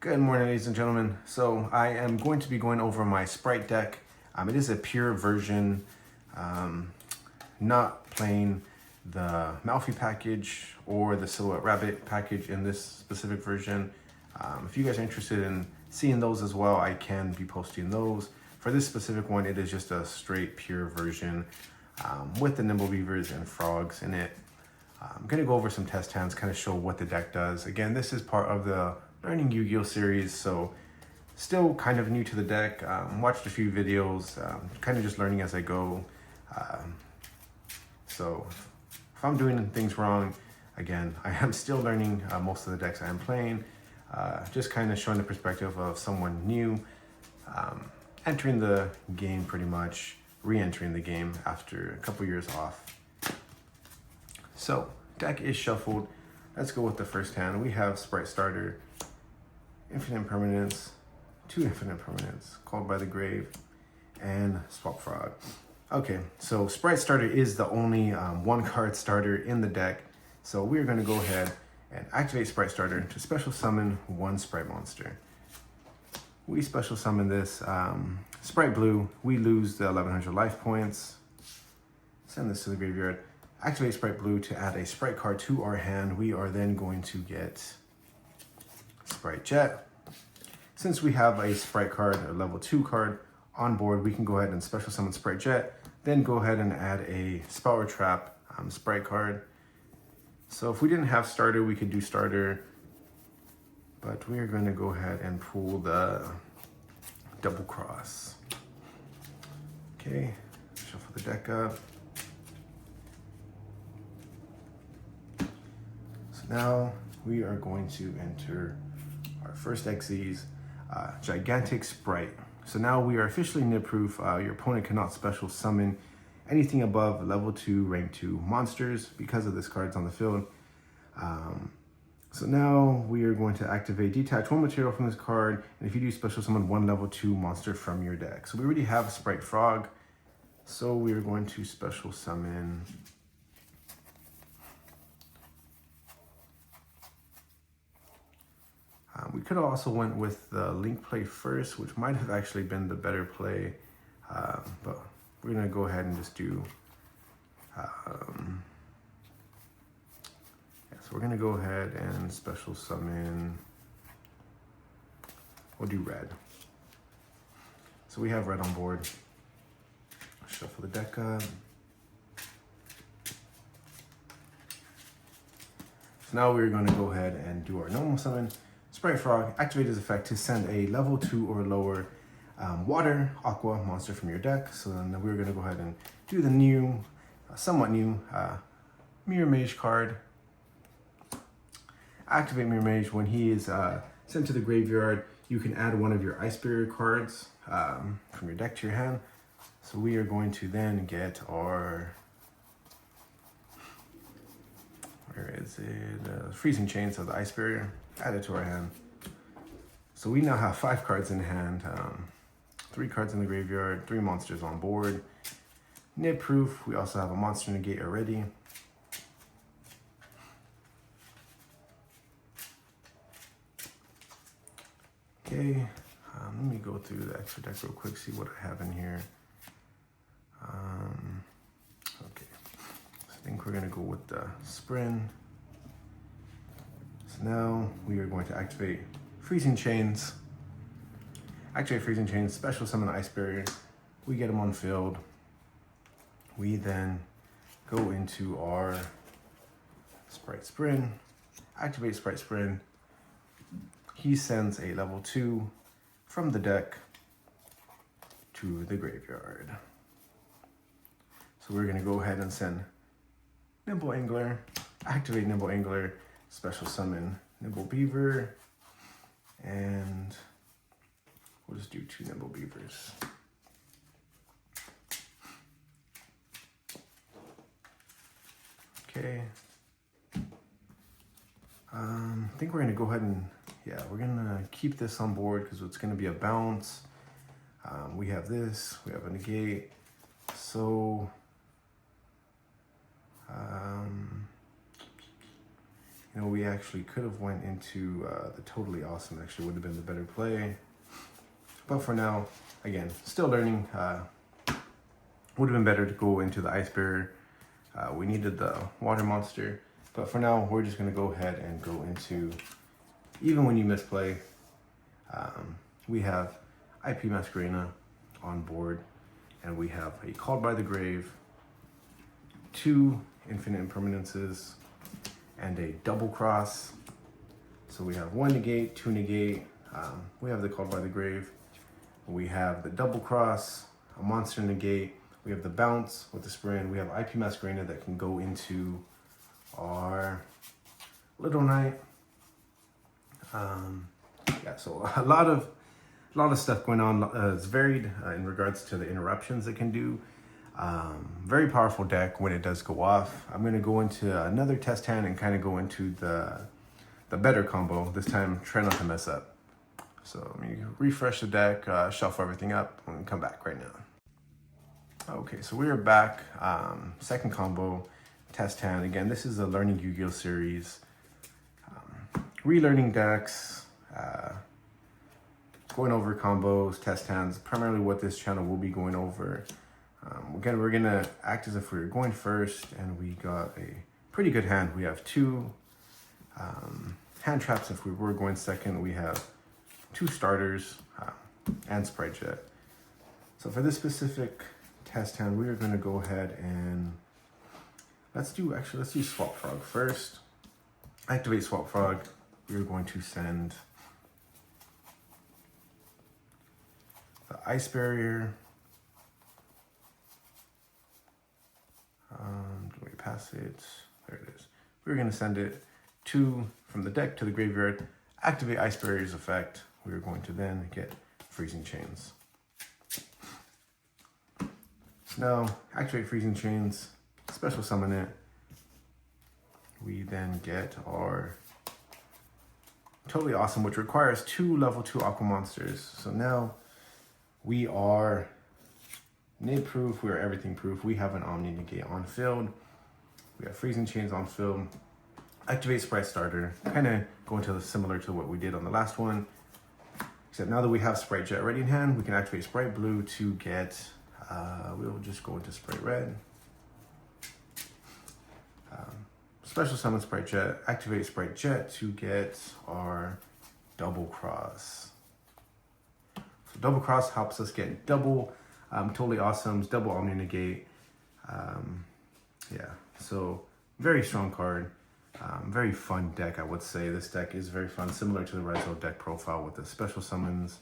Good morning, ladies and gentlemen. So I am going to be going over my Spright deck. It is a pure version, not playing the Malfi package or the Silhouette Rabbit package in this specific version. If you guys are interested in seeing those as well, I can be posting those. For this specific one, it is just a straight pure version with the Nimble Beavers and Frogs in it. I'm going to go over some test hands, kind of show what the deck does. Again, this is part of the Learning Yu-Gi-Oh series, so still kind of new to the deck. Watched a few videos, kind of just learning as I go. So if I'm doing things wrong, again, I am still learning most of the decks I am playing. Just kind of showing the perspective of someone new, entering the game pretty much, re-entering the game after a couple years off. So deck is shuffled. Let's go with the first hand. We have Spright Starter, Infinite Impermanence, 2 Infinite Impermanence, Called by the Grave, and Swap Frog. Okay, so Spright Starter is the only one card starter in the deck. So we're going to go ahead and activate Spright Starter to special summon one Spright monster. We special summon this Spright Blue. We lose the 1100 life points. Send this to the graveyard. Activate Spright Blue to add a Spright card to our hand. We are then going to get Spright Jet. Since we have a Spright card, a level 2 card on board, we can go ahead and special summon Spright Jet, then go ahead and add a Spell or Trap Spright card. So if we didn't have Starter, we could do Starter, but we are going to go ahead and pull the Double Cross. Okay, shuffle the deck up. So now we are going to enter our first XYZ, Gigantic Spright. So now we are officially nib proof. Your opponent cannot special summon anything above level 2, rank 2 monsters because of this card's on the field. So now we are going to activate detach 1 material from this card, and if you do special summon 1 level 2 monster from your deck. So we already have Spright Frog, so we are going to special summon we could have also went with the Link play first, which might have actually been the better play, but we're going to go ahead and just do, so we're going to go ahead and special summon, we'll do Red. So we have Red on board. Shuffle the deck up. So now we're going to go ahead and do our normal summon. Spright Frog, activate his effect to send a level 2 or lower water, aqua monster from your deck. So then we're going to go ahead and do the new, somewhat new, Mirror Mage card. Activate Mirror Mage. When he is sent to the graveyard, you can add one of your Ice Barrier cards from your deck to your hand. So we are going to then get our, where is it? Freezing Chain, so the Ice Barrier. Add it to our hand. So we now have 5 cards in hand, 3 cards in the graveyard, 3 monsters on board. Nib proof, we also have a monster negate already. Okay, let me go through the extra deck real quick, see what I have in here. Okay, so I think we're gonna go with the Sprind. So now we are going to activate Freezing Chains. Activate Freezing Chains, special summon Ice Barrier. We get them on field. We then go into our Spright Sprind. Activate Spright Sprind. He sends a level 2 from the deck to the graveyard. So we're gonna go ahead and send Nimble Angler. Activate Nimble Angler. Special summon Nimble Beaver, and we'll just do 2 Nimble Beavers. Okay. I think we're gonna go ahead and, yeah, we're gonna keep this on board because it's gonna be a bounce. We have this, we have a negate. So, You know, we actually could have went into the Totally Awesome. Actually would have been the better play. But for now, again, still learning. Would have been better to go into the Ice Bear. We needed the Water Monster. But for now, we're just going to go ahead and go into, even when you misplay, we have IP Masquerena on board. And we have a Called by the Grave, 2 Infinite Impermanences, and a Double Cross. So we have 1 negate, 2 negate. We have the Called by the Grave. We have the Double Cross, a Monster negate. We have the Bounce with the Sprind. We have IP Masquerena that can go into our Little Knight. Yeah, so a lot of stuff going on. It's varied in regards to the interruptions it can do. Very powerful deck when it does go off. I'm going to go into another test hand and kind of go into the better combo. This time, try not to mess up. So let me refresh the deck, shuffle everything up, and come back right now. Okay, so we are back. Second combo, test hand. Again, this is a Learning Yu-Gi-Oh series. Relearning decks, going over combos, test hands, primarily what this channel will be going over. Again, we're gonna act as if we were going first, and we got a pretty good hand. We have 2 hand traps if we were going second. We have 2 starters and Spright Jet. So for this specific test hand, we are gonna go ahead and let's do Swap Frog first. Activate Swap Frog. We are going to send the Ice Barrier. Do we pass it? There it is. We're going to send it from the deck to the graveyard. Activate Ice Barrier's effect. We are going to then get Freezing Chains. So now, activate Freezing Chains, special summon it. We then get our Totally Awesome, which requires 2 level 2 Aqua Monsters. So now we are Nid proof, we are everything proof. We have an Omni Negate on field. We have Freezing Chains on field. Activate Spright Starter. Kind of going to similar to what we did on the last one. Except now that we have Spright Jet ready in hand, we can activate Spright Blue to get, we'll just go into Spright Red. Special summon Spright Jet, activate Spright Jet to get our Double Cross. So Double Cross helps us get double Totally Awesomes, double Omni Negate. Yeah, so very strong card. Very fun deck, I would say. This deck is very fun, similar to the REZEUS deck profile with the special summons.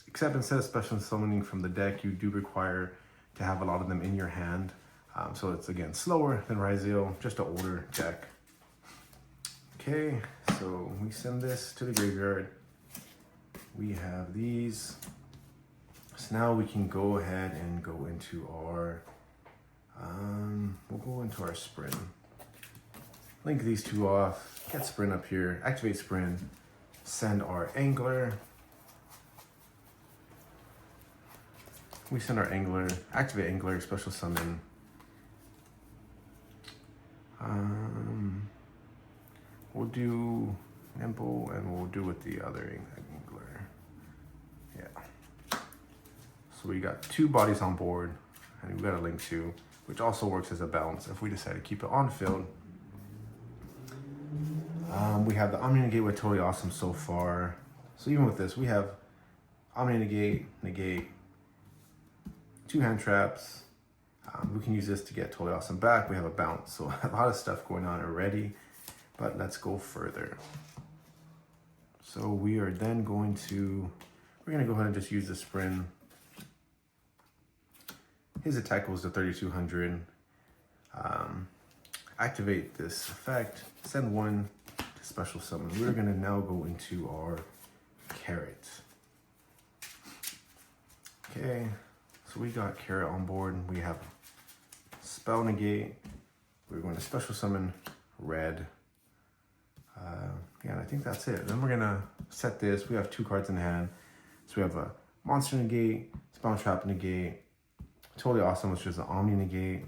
Except instead of special summoning from the deck, you do require to have a lot of them in your hand. So it's, again, slower than REZEUS, just an older deck. Okay, so we send this to the graveyard. We have these. So now we can go ahead and go into our, we'll go into our Sprind. Link these 2 off, get Sprind up here, activate Sprind, send our Angler. We send our Angler, activate Angler, special summon. We'll do Nimble and we'll do with the other Angler. Yeah. So we got 2 bodies on board, and we've got a Link 2, which also works as a bounce if we decide to keep it on field. We have the Omni Negate with Totally Awesome so far. So even with this, we have Omni Negate, 2 hand traps. We can use this to get Totally Awesome back. We have a bounce, so a lot of stuff going on already. But let's go further. So we are then going to, we're going to go ahead and just use the Sprind. His attack goes to 3,200. Activate this effect, send 1 to special summon. We're going to now go into our Carrot. Okay, so we got Carrot on board. We have Spell Negate. We're going to special summon Red. Yeah, and I think that's it. Then we're going to set this. We have 2 cards in hand. So we have a Monster Negate, Spell Trap Negate, Totally Awesome, which is an Omni Negate,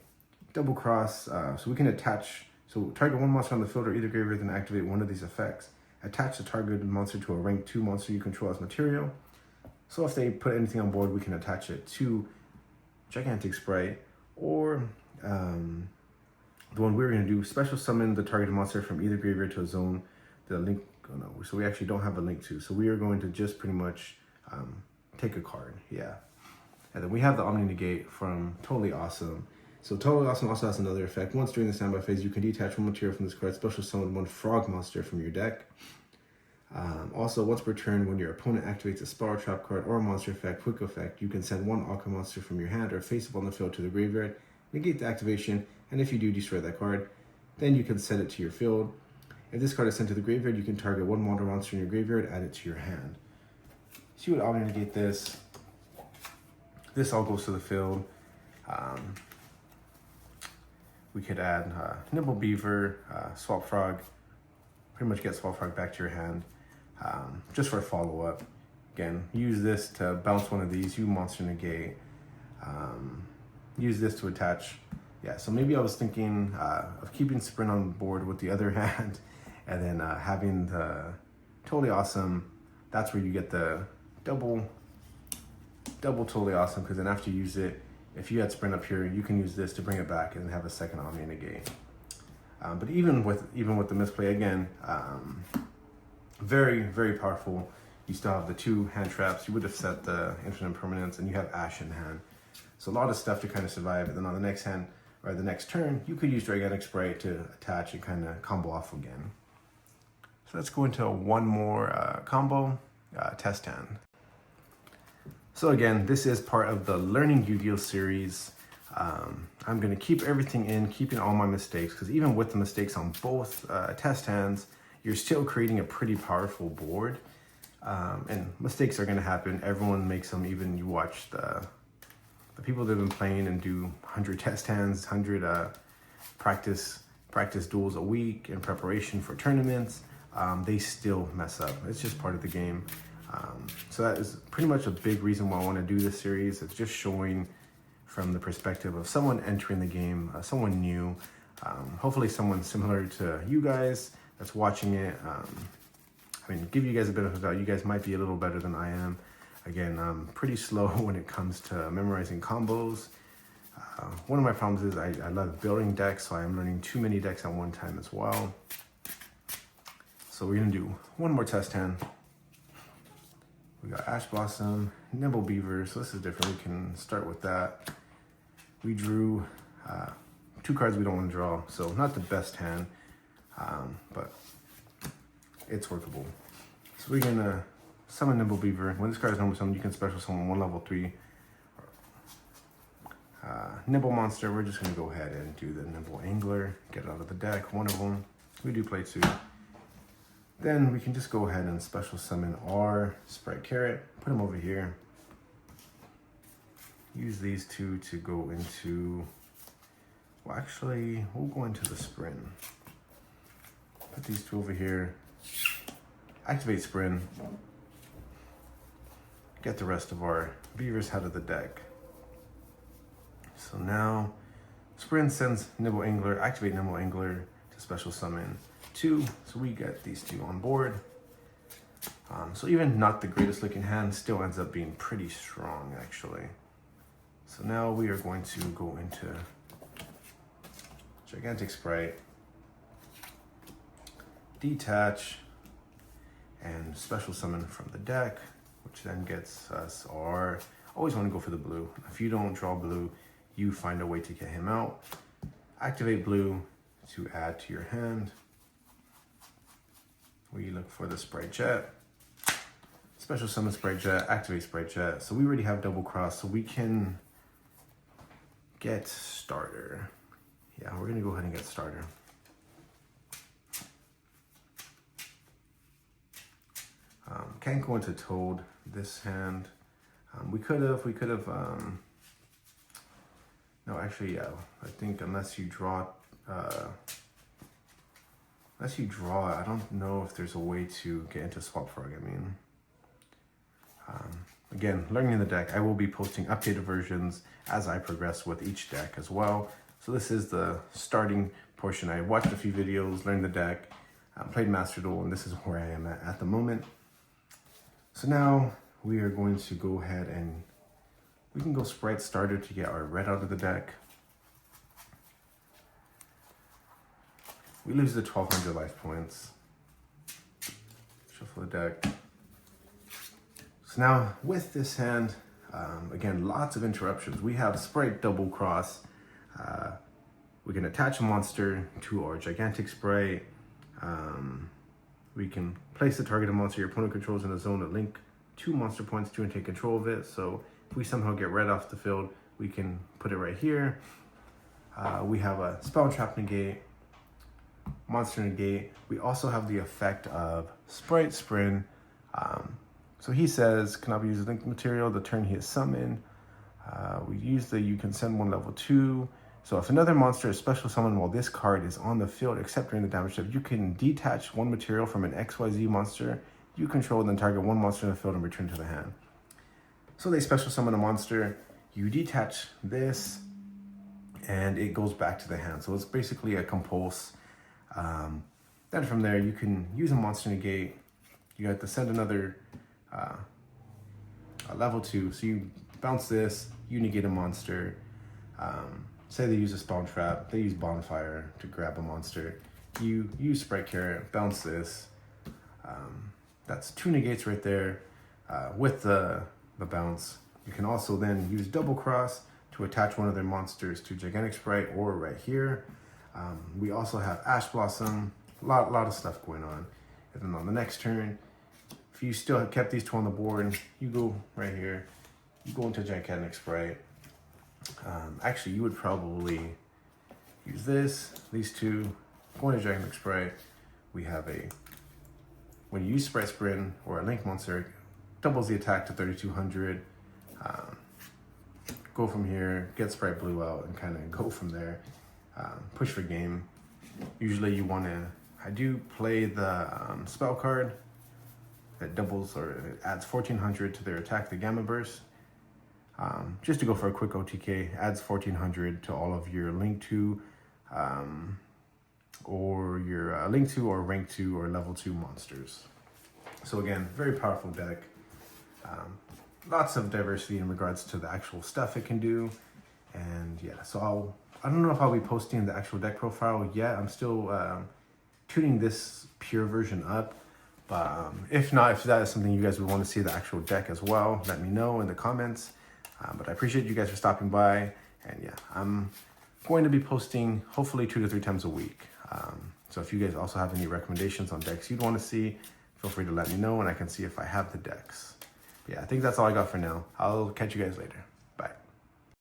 Double Cross. So we can attach So target one monster on the field or either graveyard, then activate one of these effects. Attach the targeted monster to a rank 2 monster you control as material. So if they put anything on board, we can attach it to Gigantic Spright, or the one we're going to do, special summon the targeted monster from either graveyard to a zone. The link, oh no, so we actually don't have a link to. So we are going to just pretty much take a card, yeah. And then we have the Omni Negate from Totally Awesome. So Totally Awesome also has another effect. Once during the standby phase, you can detach one material from this card, special summon one frog monster from your deck. Also, once per turn, when your opponent activates a Spiral Trap card or a monster effect, quick effect, you can send one Aqua monster from your hand or face up on the field to the graveyard, negate the activation, and if you do, destroy that card. Then you can send it to your field. If this card is sent to the graveyard, you can target one water monster in your graveyard, add it to your hand. So you would Omni Negate this. This all goes to the field. We could add Nimble Beaver, Swap Frog, pretty much get Swap Frog back to your hand, just for a follow-up. Again, use this to bounce one of these, you Monster Negate, use this to attach. Yeah, so maybe I was thinking of keeping Sprint on board with the other hand, and then having the Totally Awesome. That's where you get the double Totally Awesome, because then after you use it, if you had Sprint up here, you can use this to bring it back and have a second Omni Negate. But even with the misplay again, very, very powerful. You still have the 2 hand traps. You would have set the Infinite Impermanence, and you have Ash in hand. So a lot of stuff to kind of survive. And then on the next hand, or the next turn, you could use Gigantic Spright to attach and kind of combo off again. So let's go into one more combo, test hand. So again, this is part of the Learning Yu-Gi-Oh series. I'm going to keep everything in, keeping all my mistakes, because even with the mistakes on both test hands, you're still creating a pretty powerful board. And mistakes are going to happen. Everyone makes them. Even you watch the people that have been playing and do 100 test hands, 100 practice duels a week in preparation for tournaments. They still mess up. It's just part of the game. So that is pretty much a big reason why I want to do this series. It's just showing from the perspective of someone entering the game, someone new, hopefully someone similar to you guys that's watching it. I mean, give you guys a bit of a value. You guys might be a little better than I am. Again, I'm pretty slow when it comes to memorizing combos. One of my problems is I love building decks, so I'm learning too many decks at one time as well. So we're gonna do one more test hand. We got Ash Blossom, Nimble Beaver, so this is different. We can start with that. We drew 2 cards we don't want to draw, so not the best hand, but it's workable. So we're gonna summon Nimble Beaver. When this card is number summoned, you can special summon 1 level 3 Nimble monster. We're just gonna go ahead and do the Nimble Angler, get it out of the deck, one of them. We do play 2. Then we can just go ahead and special summon our Spright Carrot, put him over here. Use these 2 to go into, well actually, we'll go into the Sprind. Put these 2 over here, activate Sprind, get the rest of our beavers out of the deck. So now, Sprind sends Nimble Angler, activate Nimble Angler to special summon 2, so we get these 2 on board. So even not the greatest looking hand still ends up being pretty strong actually. So now we are going to go into Gigantic Spright, detach, and special summon from the deck, which then gets us our, always want to go for the blue. If you don't draw blue, you find a way to get him out. Activate blue to add to your hand. We look for the Spright Jet, special summon Spright Jet, activate Spright Jet. So we already have double cross, so we can get Starter. Yeah, we're gonna go ahead and get Starter. Can't go into Toad this hand. We could have, no, actually, yeah, I think unless you draw, I don't know if there's a way to get into Swap Frog, I mean. Again, learning the deck, I will be posting updated versions as I progress with each deck as well. So this is the starting portion. I watched a few videos, learned the deck, played Master Duel, and this is where I am at the moment. So now we are going to go ahead and we can go Spright Starter to get our red out of the deck. We lose the 1200 life points. Shuffle the deck. So now with this hand, again, lots of interruptions. We have Spright Double Cross. We can attach a monster to our Gigantic Spright. We can place the targeted monster your opponent controls in a zone that link 2 monster points to and take control of it. So if we somehow get red off the field, we can put it right here. We have a Spell Trap negate, Monster negate. We also have the effect of Spright Sprind. So he says, cannot be used as linked material the turn he is summoned. We use the you can send one level 2. So if another monster is special summoned while this card is on the field, except during the damage step, you can detach 1 material from an XYZ monster you control, then target 1 monster in the field and return to the hand. So they special summon a monster, you detach this, and it goes back to the hand. So it's basically a compulse. Then from there, you can use a monster negate. You have to send another a level 2. So you bounce this, you negate a monster. Say they use a Spawn Trap, they use Bonfire to grab a monster. You use Spright Carrot, bounce this. That's 2 negates right there with the bounce. You can also then use Double Cross to attach one of their monsters to Gigantic Spright or right here. We also have Ash Blossom, a lot of stuff going on. And then on the next turn, if you still have kept these 2 on the board, you go right here, you go into Gigantic Spright. Actually, you would probably use these 2, go into Gigantic Spright. We have when you use Spright Sprind or a link monster, it doubles the attack to 3200. Go from here, get Spright Blue out, and kind of go from there. Push for game. Usually you want to, I do play the spell card that doubles or it adds 1400 to their attack, the Gamma Burst. Just to go for a quick OTK, adds 1400 to all of your Link 2 or your Link 2 or Rank 2 or Level 2 monsters. So again, very powerful deck. Lots of diversity in regards to the actual stuff it can do. And yeah, so I don't know if I'll be posting the actual deck profile yet. I'm still tuning this pure version up. But if not, if that is something you guys would want to see the actual deck as well, let me know in the comments. But I appreciate you guys for stopping by. And yeah, I'm going to be posting hopefully 2 to 3 times a week. So if you guys also have any recommendations on decks you'd want to see, feel free to let me know and I can see if I have the decks. But yeah, I think that's all I got for now. I'll catch you guys later.